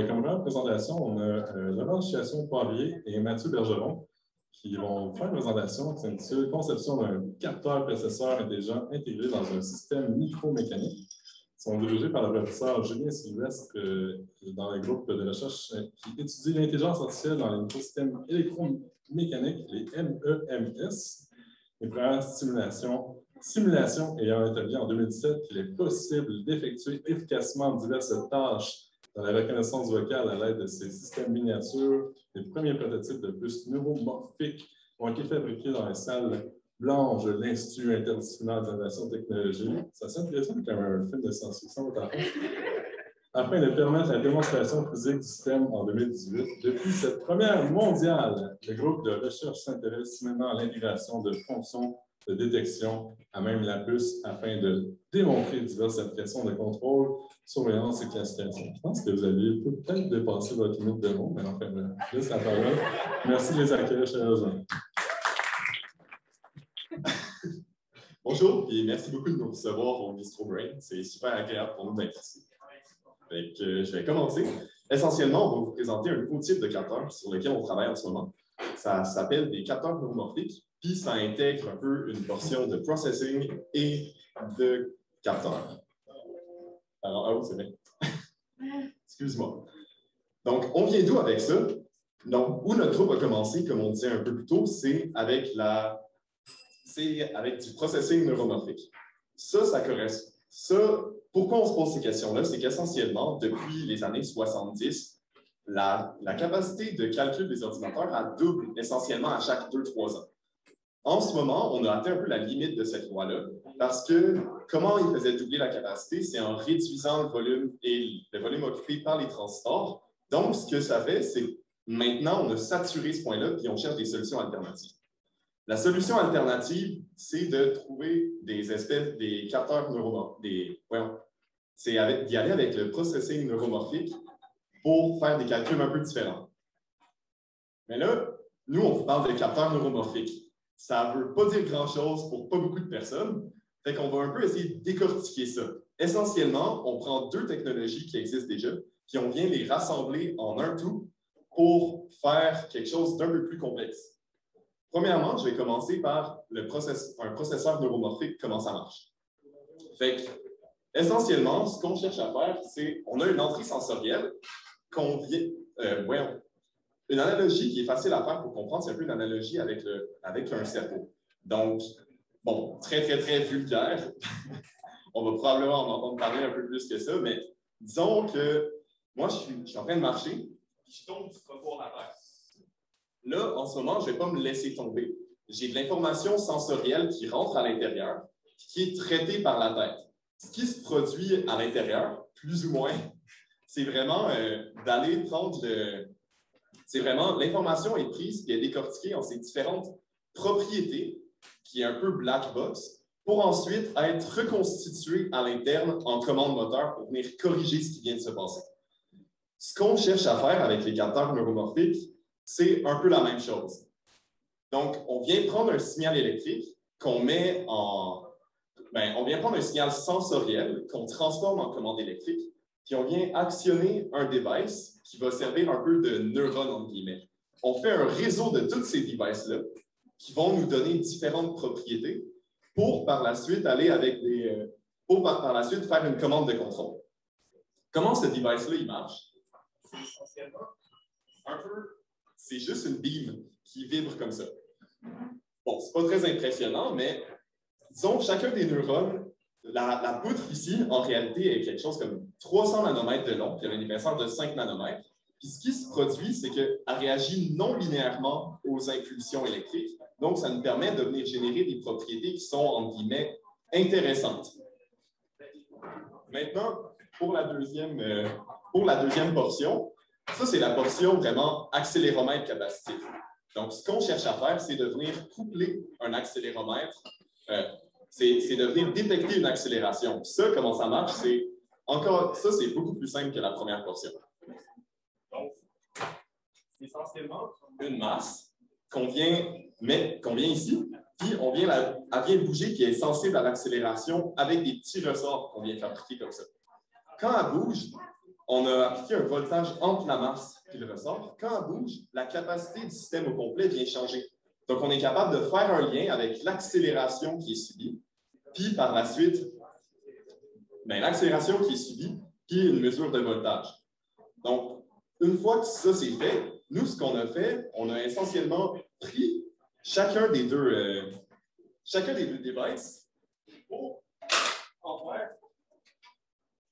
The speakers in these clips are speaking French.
comme première présentation, on a Laurent Chiasson-Poirier et Mathieu Bergeron qui vont faire une présentation qui s'intitule « Conception d'un capteur-processeur intelligent intégré dans un système micromécanique ». Ils sont dirigés par le professeur Julien Sylvestre dans le groupe de recherche qui étudie l'intelligence artificielle dans les microsystèmes électromécaniques, les MEMS. Les premières simulations ayant établi en 2017 qu'il est possible d'effectuer efficacement diverses tâches dans la reconnaissance vocale à l'aide de ces systèmes miniatures. Les premiers prototypes de puces neuromorphiques ont été fabriqués dans les salles blanches de l'Institut interdisciplinaire d'innovation technologique. Ça sonne intéressant comme un film de science-fiction. Afin de permettre la démonstration physique du système en 2018, depuis cette première mondiale, le groupe de recherche s'intéresse maintenant à l'intégration de fonctions de détection à même la puce afin de démontrer diverses applications de contrôle, surveillance et classification. Je pense que vous allez peut-être dépasser votre limite de mots, mais enfin, juste la parole. Merci de les accueillir chaleureusement. Bonjour et merci beaucoup de nous recevoir au Bistro Brain. C'est super agréable pour nous d'être ici. Je vais commencer. Essentiellement, on va vous présenter un nouveau type de capteur sur lequel on travaille en ce moment. Ça s'appelle des capteurs neuromorphiques, puis ça intègre un peu une portion de processing et de capteurs. Alors, c'est bien. Excuse-moi. Donc, on vient d'où avec ça? Donc, où notre groupe a commencé, comme on disait un peu plus tôt, c'est avec du processing neuromorphique. Ça correspond. Pourquoi on se pose ces questions-là? C'est qu'essentiellement, depuis les années 70, la capacité de calcul des ordinateurs a double essentiellement à chaque 2-3 ans. En ce moment, on a atteint un peu la limite de cette loi-là, parce que comment il faisait doubler la capacité? C'est en réduisant le volume occupé par les transistors. Donc, ce que ça fait, c'est maintenant, on a saturé ce point-là, puis on cherche des solutions alternatives. La solution alternative, c'est de trouver des capteurs neuromorphiques. C'est d'y aller avec le processing neuromorphique pour faire des calculs un peu différents. Mais là, nous, on vous parle de capteurs neuromorphiques. Ça ne veut pas dire grand-chose pour pas beaucoup de personnes. Fait qu'on va un peu essayer de décortiquer ça. Essentiellement, on prend deux technologies qui existent déjà, puis on vient les rassembler en un tout pour faire quelque chose d'un peu plus complexe. Premièrement, je vais commencer par un processeur neuromorphique, comment ça marche. Fait que, essentiellement, ce qu'on cherche à faire, c'est on a une entrée sensorielle qu'on vient. Une analogie qui est facile à faire pour comprendre, c'est un peu une analogie avec un cerveau. Donc, bon, très, très, très vulgaire. On va probablement en entendre parler un peu plus que ça, mais disons que moi, je suis en train de marcher, puis je tombe du trottoir à terre. Là, en ce moment, je ne vais pas me laisser tomber. J'ai de l'information sensorielle qui rentre à l'intérieur, qui est traitée par la tête. Ce qui se produit à l'intérieur, plus ou moins, c'est vraiment d'aller prendre C'est vraiment, l'information est prise et est décortiquée en ses différentes propriétés, qui est un peu black box, pour ensuite être reconstituée à l'interne en commande moteur pour venir corriger ce qui vient de se passer. Ce qu'on cherche à faire avec les capteurs neuromorphiques, c'est un peu la même chose. Donc, on vient prendre un signal électrique qu'on met on vient prendre un signal sensoriel qu'on transforme en commande électrique, puis on vient actionner un device qui va servir un peu de neurone, entre guillemets. On fait un réseau de tous ces devices-là qui vont nous donner différentes propriétés pour par la suite aller avec par la suite faire une commande de contrôle. Comment ce device-là, il marche? C'est essentiellement c'est juste une beam qui vibre comme ça. Bon, c'est pas très impressionnant, mais disons, chacun des neurones, la poutre ici, en réalité, est quelque chose comme 300 nanomètres de long, puis il y a une épaisseur de 5 nanomètres. Puis ce qui se produit, c'est qu'elle réagit non linéairement aux impulsions électriques. Donc, ça nous permet de venir générer des propriétés qui sont, entre guillemets, intéressantes. Maintenant, pour la deuxième portion, ça, c'est la portion vraiment accéléromètre capacitif. Donc, ce qu'on cherche à faire, c'est de venir coupler un accéléromètre, c'est de venir détecter une accélération. Ça, comment ça marche, c'est beaucoup plus simple que la première portion. Donc, c'est essentiellement une masse qu'on vient ici, puis elle vient bouger, qui est sensible à l'accélération avec des petits ressorts qu'on vient fabriquer comme ça. Quand elle bouge, on a appliqué un voltage entre la masse et le ressort. Quand elle bouge, la capacité du système au complet vient changer. Donc, on est capable de faire un lien avec l'accélération qui est subie, puis par la suite, l'accélération qui est subie, puis une mesure de voltage. Donc, une fois que ça c'est fait, nous, ce qu'on a fait, on a essentiellement pris chacun des deux devices pour en faire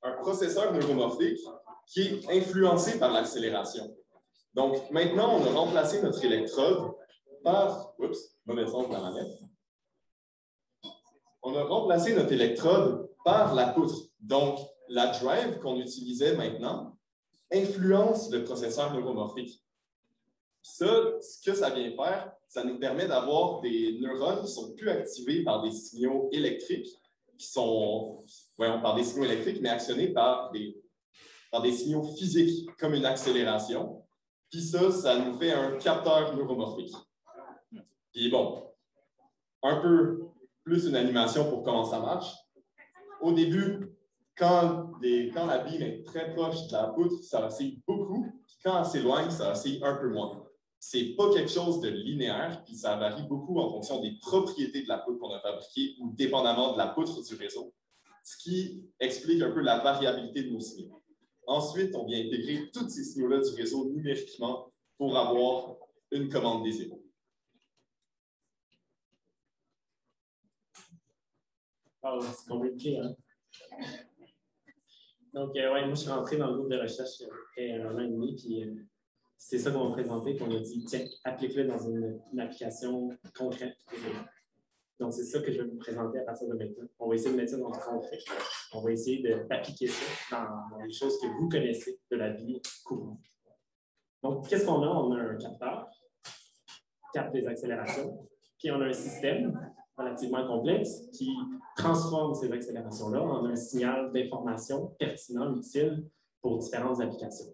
un processeur neuromorphique qui est influencé par l'accélération. Donc, maintenant, on a remplacé notre électrode par... Oups, mauvais sens de la manette. On a remplacé notre électrode par la poutre. Donc, la drive qu'on utilisait maintenant influence le processeur neuromorphique. Ça, ce que ça vient faire, ça nous permet d'avoir des neurones qui sont plus activés par des signaux électriques, qui sont, par des signaux électriques, mais actionnés par des signaux physiques, comme une accélération. Puis ça nous fait un capteur neuromorphique. Puis bon, un peu plus une animation pour comment ça marche. Au début, quand la bille est très proche de la poutre, ça oscille beaucoup. Puis quand elle s'éloigne, ça oscille un peu moins. C'est pas quelque chose de linéaire, puis ça varie beaucoup en fonction des propriétés de la poutre qu'on a fabriquée ou dépendamment de la poutre du réseau, ce qui explique un peu la variabilité de nos signaux. Ensuite, on vient intégrer tous ces signaux-là du réseau numériquement pour avoir une commande désirée. Oh, c'est compliqué, hein? Donc, moi, je suis rentré dans le groupe de recherche il y a 1 an et demi, puis c'est ça qu'on m'a présenté, qu'on a dit, tiens, applique-le dans une application concrète. Donc, c'est ça que je vais vous présenter à partir de maintenant. On va essayer de mettre ça dans le concret. On va essayer d'appliquer ça dans les choses que vous connaissez de la vie courante. Donc, qu'est-ce qu'on a? On a un capteur, capte des accélérations, puis on a un système relativement complexe qui transforme ces accélérations-là en un signal d'information pertinent, utile pour différentes applications.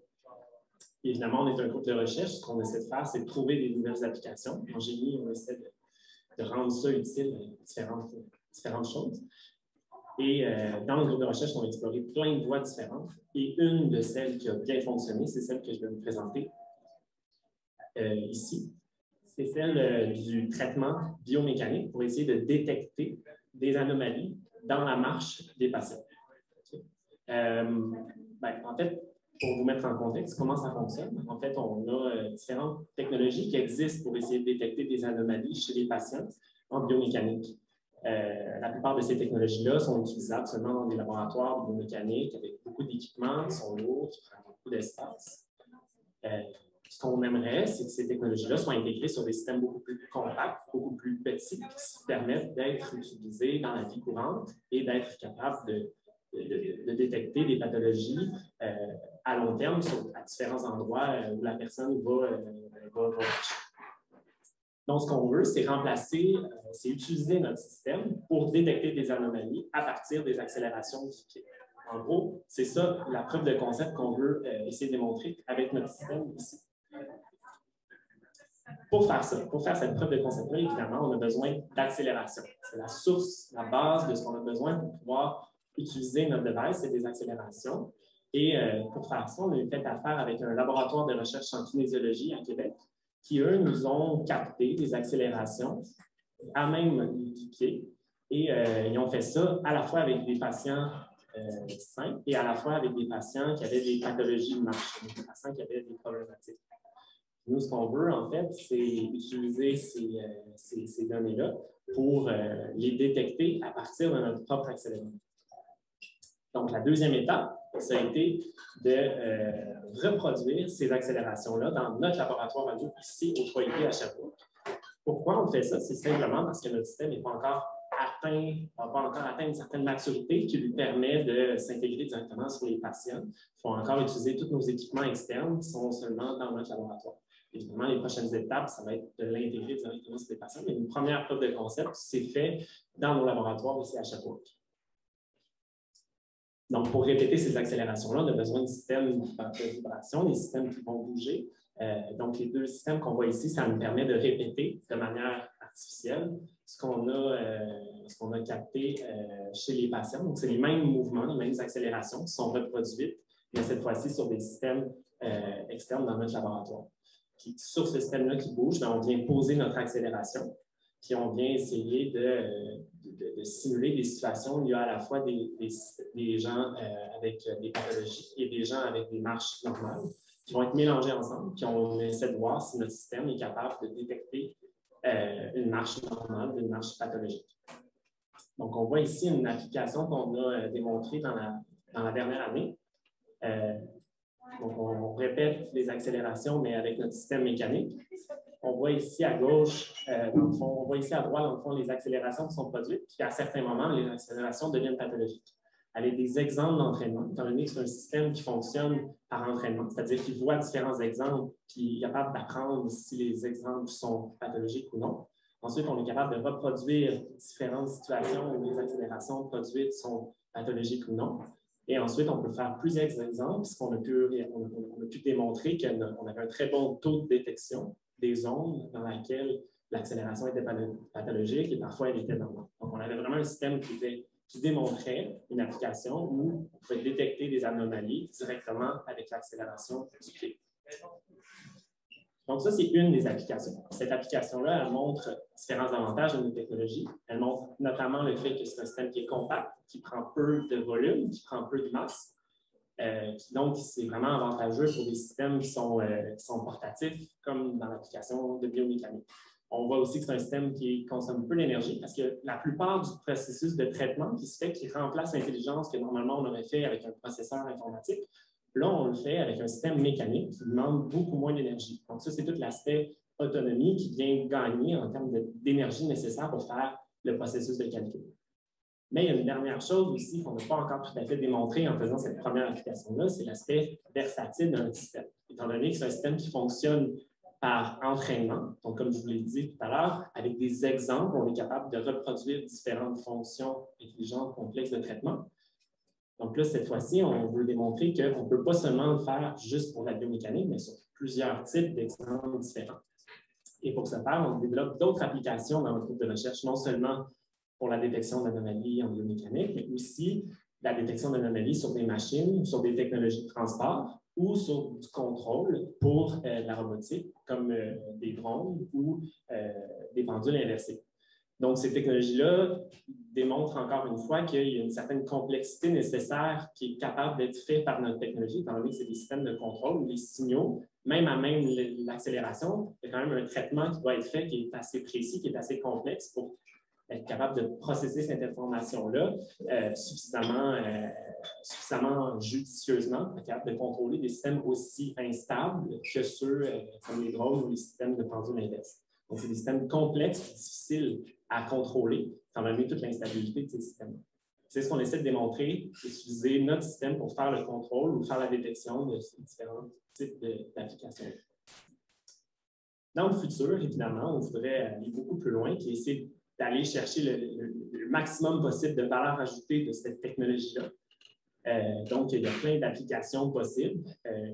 Évidemment, on est un groupe de recherche. Ce qu'on essaie de faire, c'est de trouver des nouvelles applications. En génie, on essaie de rendre ça utile à différentes choses. Et dans le groupe de recherche, on a exploré plein de voies différentes. Et une de celles qui a bien fonctionné, c'est celle que je vais vous présenter ici. C'est celle du traitement biomécanique pour essayer de détecter des anomalies dans la marche des patients. En fait, pour vous mettre en contexte, comment ça fonctionne? En fait, on a différentes technologies qui existent pour essayer de détecter des anomalies chez les patients en biomécanique. La plupart de ces technologies-là sont utilisables seulement dans des laboratoires de biomécanique avec beaucoup d'équipements, sont lourds, qui prennent beaucoup d'espace. Ce qu'on aimerait, c'est que ces technologies-là soient intégrées sur des systèmes beaucoup plus compacts, beaucoup plus petits, qui permettent d'être utilisés dans la vie courante et d'être capables de détecter des pathologies à long terme à différents endroits où la personne va marcher. Donc, ce qu'on veut, c'est c'est utiliser notre système pour détecter des anomalies à partir des accélérations du pied. En gros, c'est ça la preuve de concept qu'on veut essayer de démontrer avec notre système ici. Pour faire ça, pour faire cette preuve de concept-là, évidemment, on a besoin d'accélération. C'est la source, la base de ce qu'on a besoin pour pouvoir utiliser notre device, c'est des accélérations. Et pour faire ça, on a eu fait affaire avec un laboratoire de recherche en kinésiologie à Québec, qui, eux, nous ont capté des accélérations à même du pied. Et ils ont fait ça à la fois avec des patients sains et à la fois avec des patients qui avaient des pathologies de marche, des patients qui avaient des problématiques. Nous, ce qu'on veut, en fait, c'est utiliser ces données-là pour les détecter à partir de notre propre accélérateur. Donc, la deuxième étape, ça a été de reproduire ces accélérations-là dans notre laboratoire à nous, ici, au 3IP à Sherbrooke. Pourquoi on fait ça? C'est simplement parce que notre système n'est pas encore atteint une certaine maturité qui lui permet de s'intégrer directement sur les patients. Il faut encore utiliser tous nos équipements externes qui sont seulement dans notre laboratoire. Évidemment, les prochaines étapes, ça va être de l'intégrer directement sur les patients, mais une première preuve de concept, c'est fait dans nos laboratoires ici à Sherbrooke. Donc, pour répéter ces accélérations-là, on a besoin de systèmes de vibration, des systèmes qui vont bouger. Donc, les deux systèmes qu'on voit ici, ça nous permet de répéter de manière artificielle ce qu'on a capté chez les patients. Donc, c'est les mêmes mouvements, les mêmes accélérations qui sont reproduites mais cette fois-ci sur des systèmes externes dans notre laboratoire. Puis sur ce système-là qui bouge, bien, on vient poser notre accélération, puis on vient essayer de simuler des situations où il y a à la fois des gens avec des pathologies et des gens avec des marches normales qui vont être mélangés ensemble, puis on essaie de voir si notre système est capable de détecter une marche normale d'une marche pathologique. Donc, on voit ici une application qu'on a démontrée dans la dernière année. Donc, on répète les accélérations, mais avec notre système mécanique. On voit ici à gauche, dans le fond, on voit ici à droite, dans le fond, les accélérations qui sont produites, puis à certains moments, les accélérations deviennent pathologiques. Avec des exemples d'entraînement, étant donné que c'est un système qui fonctionne par entraînement, c'est-à-dire qu'il voit différents exemples, puis il est capable d'apprendre si les exemples sont pathologiques ou non. Ensuite, on est capable de reproduire différentes situations où les accélérations produites sont pathologiques ou non. Et ensuite, on peut faire plusieurs exemples, puisqu'on a pu démontrer qu'on avait un très bon taux de détection des zones dans lesquelles l'accélération était pathologique et parfois elle était normale. Donc, on avait vraiment un système qui démontrait une application où on pouvait détecter des anomalies directement avec l'accélération du pied. Donc, ça, c'est une des applications. Cette application-là, elle montre différents avantages de nos technologies. Elle montre notamment le fait que c'est un système qui est compact, qui prend peu de volume, qui prend peu de masse. Donc, c'est vraiment avantageux pour des systèmes qui sont portatifs, comme dans l'application de biomécanique. On voit aussi que c'est un système qui consomme peu d'énergie parce que la plupart du processus de traitement qui se fait, qui remplace l'intelligence que normalement on aurait fait avec un processeur informatique, là, on le fait avec un système mécanique qui demande beaucoup moins d'énergie. Donc, ça, c'est tout l'aspect autonomie qui vient gagner en termes d'énergie nécessaire pour faire le processus de calcul. Mais il y a une dernière chose aussi qu'on n'a pas encore tout à fait démontré en faisant cette première application-là, c'est l'aspect versatile d'un système. Étant donné que c'est un système qui fonctionne par entraînement, donc comme je vous l'ai dit tout à l'heure, avec des exemples, on est capable de reproduire différentes fonctions intelligentes complexes de traitement. Donc là, cette fois-ci, on veut démontrer qu'on ne peut pas seulement le faire juste pour la biomécanique, mais sur plusieurs types d'exemples différents. Et pour ce faire, on développe d'autres applications dans notre groupe de recherche, non seulement pour la détection d'anomalies en biomécanique, mais aussi la détection d'anomalies sur des machines, sur des technologies de transport ou sur du contrôle pour la robotique, comme des drones ou des pendules inversées. Donc, ces technologies-là démontrent encore une fois qu'il y a une certaine complexité nécessaire qui est capable d'être faite par notre technologie, étant donné que c'est des systèmes de contrôle où les signaux, même à même l'accélération, il y a quand même un traitement qui doit être fait qui est assez précis, qui est assez complexe pour être capable de processer cette information-là suffisamment judicieusement, être capable de contrôler des systèmes aussi instables que ceux comme les drones ou les systèmes de pendules inverses. Donc, c'est des systèmes complexes et difficiles à contrôler, étant donné toute l'instabilité de ces systèmes. C'est ce qu'on essaie de démontrer, d'utiliser notre système pour faire le contrôle ou faire la détection de ces différents types d'applications. Dans le futur, évidemment, on voudrait aller beaucoup plus loin, qui est essayer d'aller chercher le maximum possible de valeur ajoutée de cette technologie-là. Donc, il y a plein d'applications possibles.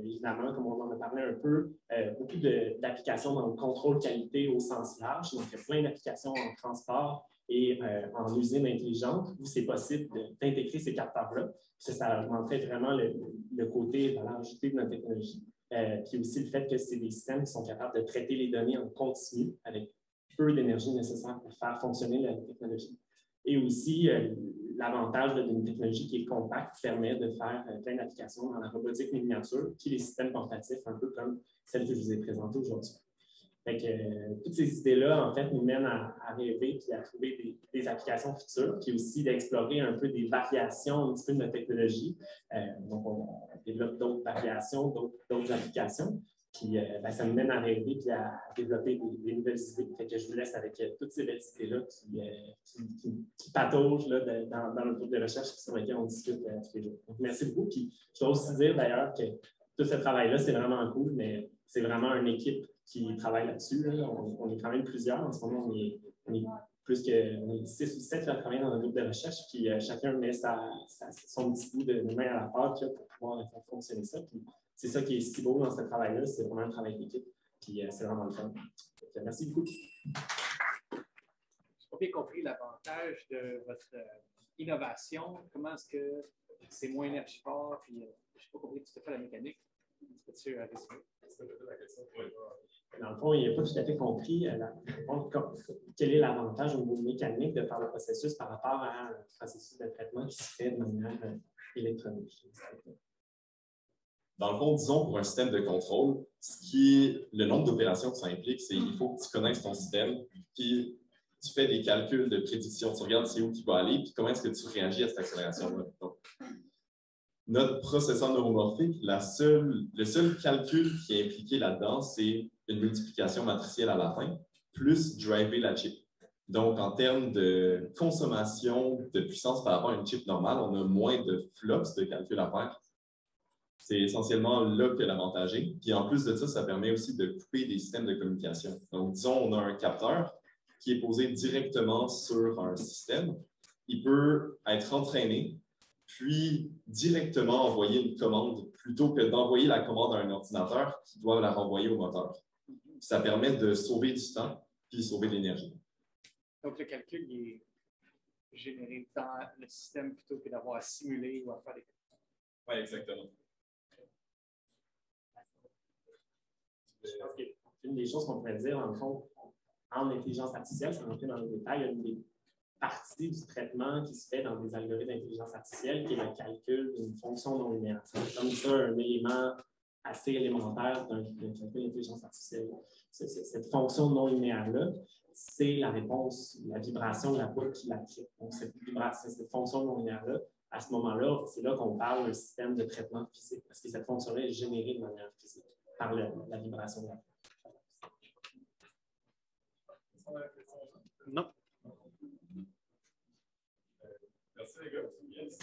Évidemment, comme on en a parlé un peu, beaucoup d'applications dans le contrôle qualité au sens large. Donc, il y a plein d'applications en transport et en usine intelligente où c'est possible d'intégrer ces capteurs-là. Ça augmenterait vraiment le côté valeur ajoutée de notre technologie. Puis aussi le fait que c'est des systèmes qui sont capables de traiter les données en continu avec peu d'énergie nécessaire pour faire fonctionner la technologie. Et aussi, l'avantage d'une technologie qui est compacte permet de faire plein d'applications dans la robotique miniature, puis les systèmes portatifs, un peu comme celle que je vous ai présentée aujourd'hui. Toutes ces idées-là, en fait, nous mènent à rêver et à trouver des applications futures, puis aussi d'explorer un peu des variations un petit peu de notre technologie. Donc, on développe d'autres variations, d'autres applications. Puis ça nous mène à rêver et à développer des nouvelles idées. Fait que je vous laisse avec toutes ces belles idées-là qui pataugent là, dans le groupe de recherche sur lequel on discute tous les jours. Donc, merci beaucoup. Puis, je dois aussi dire d'ailleurs que tout ce travail-là, c'est vraiment cool, mais c'est vraiment une équipe qui travaille là-dessus. Là. On est quand même plusieurs. En ce moment, on est plus que 6 ou 7 à travailler dans un groupe de recherche, puis chacun met son petit bout de main à la pâte là, pour pouvoir faire fonctionner ça. Puis, c'est ça qui est si beau dans ce travail-là, c'est vraiment un travail d'équipe, puis c'est vraiment le fun. Donc, merci beaucoup. pas bien compris l'avantage de votre innovation. Comment est-ce que c'est moins énergivore? Puis, je n'ai pas compris tout à fait la mécanique. Peux-tu résumer? Dans le fond, il n'a pas tout à fait compris quel est l'avantage au niveau mécanique de faire le processus par rapport à un processus de traitement qui se fait de manière électronique. Dans le fond, disons, pour un système de contrôle, le nombre d'opérations que ça implique, c'est qu'il faut que tu connaisses ton système, puis tu fais des calculs de prédiction. Tu regardes c'est où tu vas aller, puis comment est-ce que tu réagis à cette accélération-là. Notre processeur neuromorphique, le seul calcul qui est impliqué là-dedans, c'est une multiplication matricielle à la fin, plus driver la chip. Donc, en termes de consommation de puissance par rapport à une chip normale, on a moins de flops de calcul à faire. C'est essentiellement là que l'avantage est. Puis en plus de ça, ça permet aussi de couper des systèmes de communication. Donc, disons, on a un capteur qui est posé directement sur un système. Il peut être entraîné, puis directement envoyer une commande plutôt que d'envoyer la commande à un ordinateur qui doit la renvoyer au moteur. Ça permet de sauver du temps puis sauver de l'énergie. Donc, le calcul il est généré dans le système plutôt que d'avoir à simuler ou à faire des calculs. Oui, exactement. Je pense qu'une des choses qu'on pourrait dire, dans le fond, en intelligence artificielle, sans rentrer dans les détails, il y a une des parties du traitement qui se fait dans des algorithmes d'intelligence artificielle, qui est le calcul d'une fonction non linéaire. C'est comme ça un élément assez élémentaire d'un calcul d'intelligence artificielle. Cette fonction non linéaire-là, c'est la réponse, la vibration de la poudre qui la crée. Donc, cette fonction non linéaire-là, à ce moment-là, c'est là qu'on parle d'un système de traitement physique, parce que cette fonction-là est générée de manière physique par la vibration de la poudre. Non. Merci les gars. Yes.